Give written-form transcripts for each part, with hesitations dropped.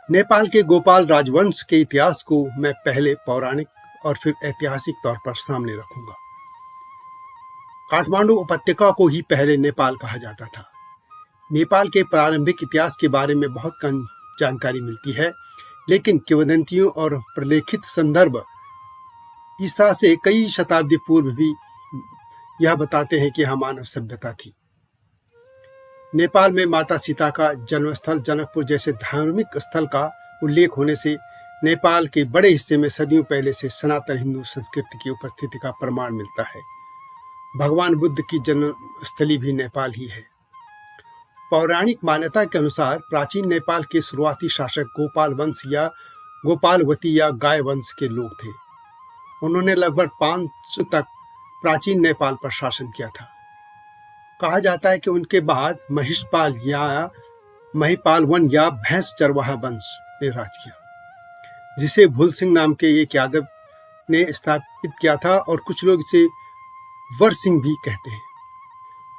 नेपाल के गोपाल राजवंश के इतिहास को मैं पहले पौराणिक और फिर ऐतिहासिक तौर पर सामने रखूंगा। काठमांडू उपत्यका को ही पहले नेपाल कहा जाता था। नेपाल के प्रारंभिक इतिहास के बारे में बहुत कम जानकारी मिलती है, लेकिन किंवदंतियों और प्रलेखित संदर्भ ईसा से कई शताब्दी पूर्व भी यह बताते हैं कि यहाँ मानव सभ्यता थी। नेपाल में माता सीता का जन्मस्थल जनकपुर जैसे धार्मिक स्थल का उल्लेख होने से नेपाल के बड़े हिस्से में सदियों पहले से सनातन हिंदू संस्कृति की उपस्थिति का प्रमाण मिलता है। भगवान बुद्ध की जन्मस्थली भी नेपाल ही है। पौराणिक मान्यता के अनुसार प्राचीन नेपाल के शुरुआती शासक गोपाल वंश या गोपालवती या गाय वंश के लोग थे। उन्होंने लगभग 500 तक प्राचीन नेपाल पर शासन किया था। कहा जाता है कि उनके बाद महिषपाल या महिपाल वन या भैंस चरवाहा वंश ने राज किया, जिसे भूल सिंह नाम के एक यादव ने स्थापित किया था और कुछ लोग इसे वर सिंह भी कहते हैं।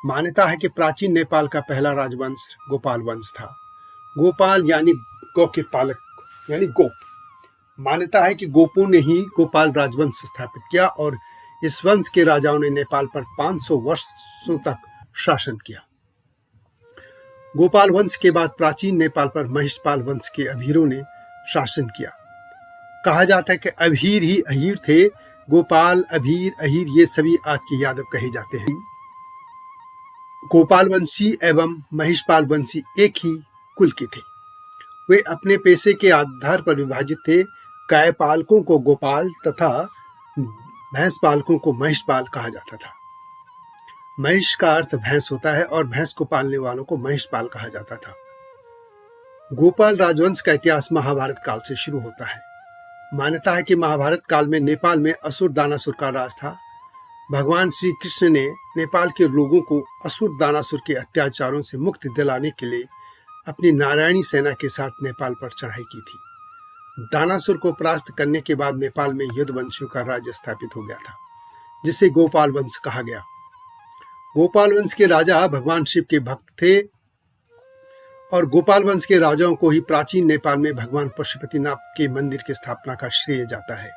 मान्यता है कि प्राचीन नेपाल का पहला राजवंश गोपाल वंश था। गोपाल यानी गौ के पालक यानी गोप। मान्यता है कि गोपों ने ही गोपाल राजवंश स्थापित किया और इस वंश के राजाओं ने नेपाल पर 500 वर्षों तक शासन किया। गोपाल वंश के बाद प्राचीन नेपाल पर महिषपाल वंश के अभीरों ने शासन किया। कहा जाता है कि अभीर ही अहीर थे। गोपाल, अभीर, अहीर ये सभी आज के यादव कहे जाते हैं। गोपाल वंशी एवं महिषपाल वंशी एक ही कुल के थे। वे अपने पेशे के आधार पर विभाजित थे। गाय पालकों को गोपाल तथा भैंस पालकों को महिषपाल कहा जाता था। महिष का अर्थ भैंस होता है और भैंस को पालने वालों को महिषपाल कहा जाता था। गोपाल राजवंश का इतिहास महाभारत काल से शुरू होता है। मान्यता है कि महाभारत काल में नेपाल में असुर दानासुर का राज था। भगवान श्री कृष्ण ने नेपाल के लोगों को असुर दानासुर के अत्याचारों से मुक्ति दिलाने के लिए अपनी नारायणी सेना के साथ नेपाल पर चढ़ाई की थी। दानासुर को परास्त करने के बाद नेपाल में यदुवंशियों का राज्य स्थापित हो गया था, जिसे गोपाल वंश कहा गया। गोपाल वंश के राजा भगवान शिव के भक्त थे और गोपाल वंश के राजाओं को ही प्राचीन नेपाल में भगवान पशुपतिनाथ के मंदिर की स्थापना का श्रेय जाता है।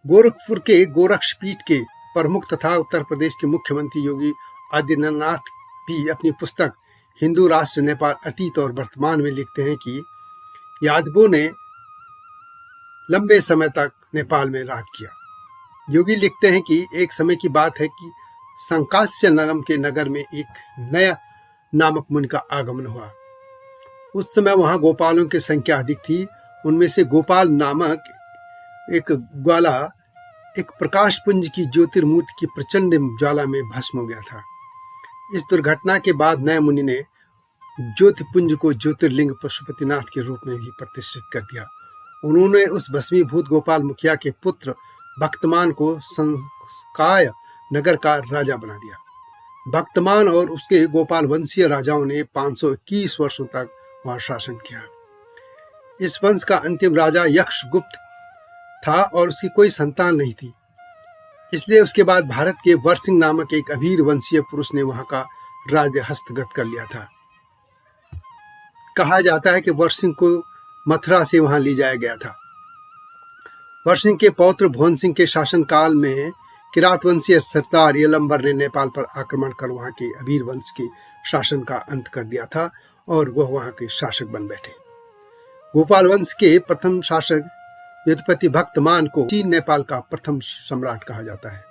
गोरखपुर के गोरक्षपीठ के प्रमुख तथा उत्तर प्रदेश के मुख्यमंत्री योगी आदित्यनाथ भी अपनी पुस्तक हिंदू राष्ट्र नेपाल अतीत और वर्तमान में लिखते हैं कि यादवों ने लंबे समय तक नेपाल में राज किया। योगी लिखते हैं कि एक समय की बात है कि संकास्य नाम के नगर में एक नया नामक मुनि का आगमन हुआ। उस समय वहां गोपालों की संख्या अधिक थी। उनमें से गोपाल नामक एक ग्वाला एक प्रकाश पुंज की ज्योतिर्मूर्ति की प्रचंड ज्वाला में भस्म हो गया था। इस दुर्घटना के बाद नए मुनि ने ज्योतिपुंज को ज्योतिर्लिंग पशुपतिनाथ के रूप में भी प्रतिष्ठित कर दिया। उन्होंने उस भस्मीभूत गोपाल मुखिया के पुत्र भक्तमान को संकाय नगर का राजा बना दिया। भक्तमान और उसके गोपाल वंशीय राजाओं ने 521 वर्षों तक वहां शासन किया। इस वंश का अंतिम राजा यक्षगुप्त था और उसकी कोई संतान नहीं थी, इसलिए उसके बाद भारत के वरसिंह नामक एक अभीर वंशीय पुरुष ने वहां का राज्य हस्तगत कर लिया था। कहा जाता है कि वरसिंह को मथुरा से वहां ले जाया गया था। वरसिंह के पौत्र भुवन सिंह के शासनकाल में किरात वंशीय सरदार यलंबर ने नेपाल पर आक्रमण कर वहां के अभीर वंश के शासन का अंत कर दिया था और वह वहां के शासक बन बैठे। गोपाल वंश के प्रथम शासक यदुपति भक्तमान को चीन नेपाल का प्रथम सम्राट कहा जाता है।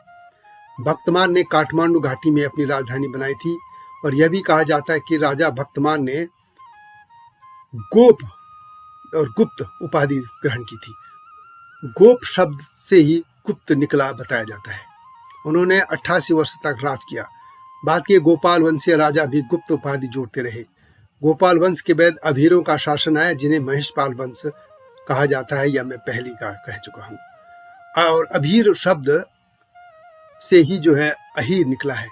भक्तमान ने काठमांडू घाटी में अपनी राजधानी बनाई थी और यह भी कहा जाता है कि राजा भक्तमान ने गोप और गुप्त उपाधि ग्रहण की थी। गोप शब्द से ही गुप्त निकला बताया जाता है। उन्होंने 88 वर्ष तक राज किया। बाद के गोपाल वंशीय राजा भी गुप्त उपाधि जोड़ते रहे। गोपाल वंश के बाद अभीरों का शासन आया, जिन्हें महिषपाल वंश कहा जाता है, यह मैं पहले का कह चुका हूँ। और अभीर शब्द से ही जो है अहीर निकला है।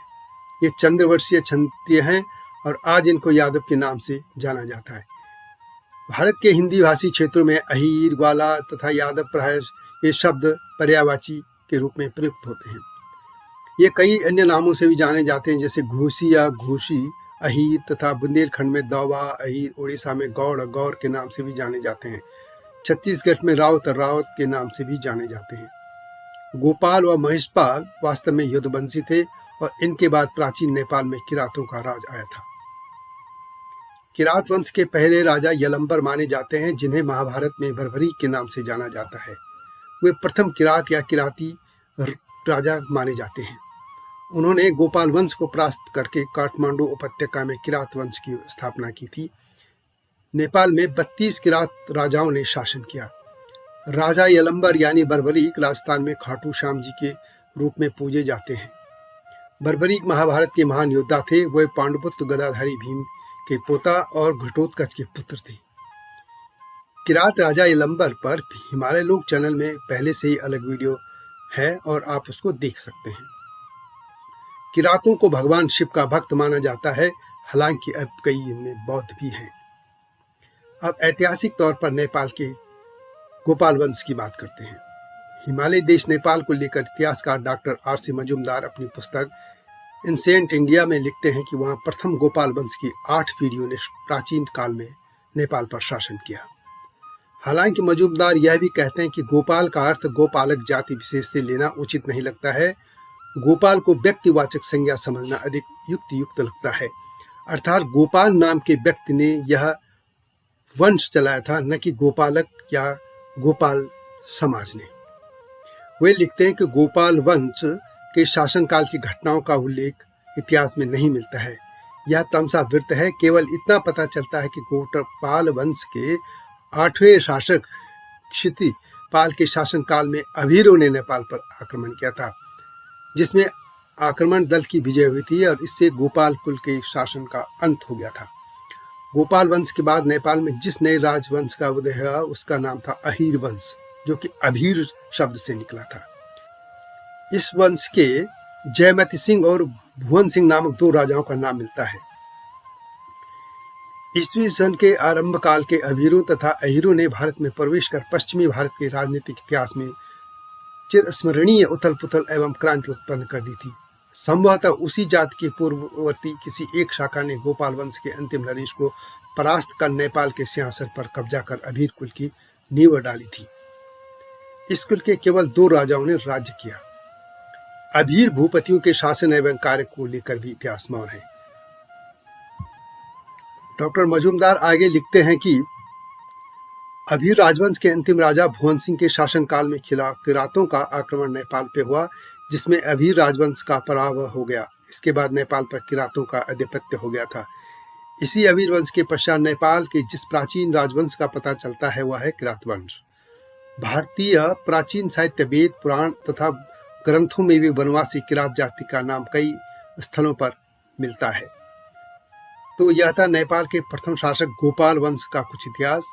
ये चंद्रवंशीय क्षत्रिय हैं और आज इनको यादव के नाम से जाना जाता है। भारत के हिंदी भाषी क्षेत्रों में अहीर, ग्वाला तथा यादव प्राय ये शब्द पर्यायवाची के रूप में प्रयुक्त होते हैं। ये कई अन्य नामों से भी जाने जाते हैं, जैसे घूसी या घूसी अहीर तथा बुंदेलखंड में दौबा, अहीर, उड़ीसा में गौड़, गौर के नाम से भी जाने जाते हैं। छत्तीसगढ़ में राउत, राउत के नाम से भी जाने जाते हैं। गोपाल व महिषपाल वास्तव में यदुवंशी थे और इनके बाद प्राचीन नेपाल में किरातों का राज आया था। किरात वंश के पहले राजा यलंबर माने जाते हैं, जिन्हें महाभारत में भरभरी के नाम से जाना जाता है। वे प्रथम किरात या किराती राजा माने जाते हैं। उन्होंने गोपाल वंश को परास्त करके काठमांडू उपत्यका में किरात वंश की स्थापना की थी। नेपाल में 32 किरात राजाओं ने शासन किया। राजा यलंबर यानी बर्बरीक राजस्थान में खाटू श्याम जी के रूप में पूजे जाते हैं। बर्बरीक महाभारत के महान योद्धा थे। वे पांडुपुत्र गदाधारी भीम के पोता और घटोत्कच के पुत्र थे। किरात राजा यलंबर पर हिमालय लोक चैनल में पहले से ही अलग वीडियो है और आप उसको देख सकते हैं। किरातों को भगवान शिव का भक्त माना जाता है, हालांकि अब कई इनमें बौद्ध भी हैं। अब ऐतिहासिक तौर पर नेपाल के गोपाल वंश की बात करते हैं। हिमालय देश नेपाल को लेकर इतिहासकार डॉक्टर R.C. मजूमदार अपनी पुस्तक इंसेंट इंडिया में लिखते हैं कि वहां प्रथम गोपाल वंश की 8 पीढ़ियों ने प्राचीन काल में नेपाल पर शासन किया। हालांकि मजूमदार यह भी कहते हैं कि गोपाल का अर्थ गोपालक जाति विशेष से लेना उचित नहीं लगता है। गोपाल को व्यक्तिवाचक संज्ञा समझना अधिक युक्त लगता है, अर्थात गोपाल नाम के व्यक्ति ने यह वंश चलाया था, न कि गोपालक या गोपाल समाज ने। वे लिखते हैं कि गोपाल वंश के शासनकाल की घटनाओं का उल्लेख इतिहास में नहीं मिलता है। यह तमसावृत है। केवल इतना पता चलता है कि गोपाल वंश के 8वें शासक क्षितिपाल के शासनकाल में अभीरों ने नेपाल पर आक्रमण किया था, जिसमें आक्रमण दल की विजय हुई थी और इससे गोपाल कुल के शासन का अंत हो गया था। गोपाल वंश के बाद नेपाल में जिस नए राजवंश का उदय हुआ उसका नाम था अहीर वंश, जो कि अभीर शब्द से निकला था। इस वंश के जयमती सिंह और भुवन सिंह नामक 2 राजाओं का नाम मिलता है। ईस्वी सन के आरंभ काल के अभीरों तथा अहीरों ने भारत में प्रवेश कर पश्चिमी भारत के राजनीतिक इतिहास में चिरस्मरणीय उथल पुथल एवं क्रांति उत्पन्न कर दी थी। संभवतः उसी जाति के पूर्ववर्ती किसी एक शाखा ने गोपाल वंश के अंतिम नरेश को परास्त कर नेपाल के सिंहासन पर कब्जा कर अभीर कुल की नींव डाली थी। इस कुल के केवल 2 राजाओं ने राज्य किया। अभीर भूपतियों के शासन एवं कार्य को लेकर भी इतिहास मौन है। डॉक्टर मजूमदार आगे लिखते हैं कि अभीर राजवंश के अंतिम राजा भुवन सिंह के शासनकाल में किरातों का आक्रमण नेपाल पे हुआ, जिसमें अभीर राजवंश का पराभव हो गया। इसके बाद नेपाल पर किरातों का आधिपत्य हो गया था। इसी अभीर वंश के पश्चात नेपाल के जिस प्राचीन राजवंश का पता चलता है वह है किरात वंश। भारतीय प्राचीन साहित्य, वेद, पुराण तथा ग्रंथों में भी वनवासी किरात जाति का नाम कई स्थलों पर मिलता है। तो यह था नेपाल के प्रथम शासक गोपाल वंश का कुछ इतिहास।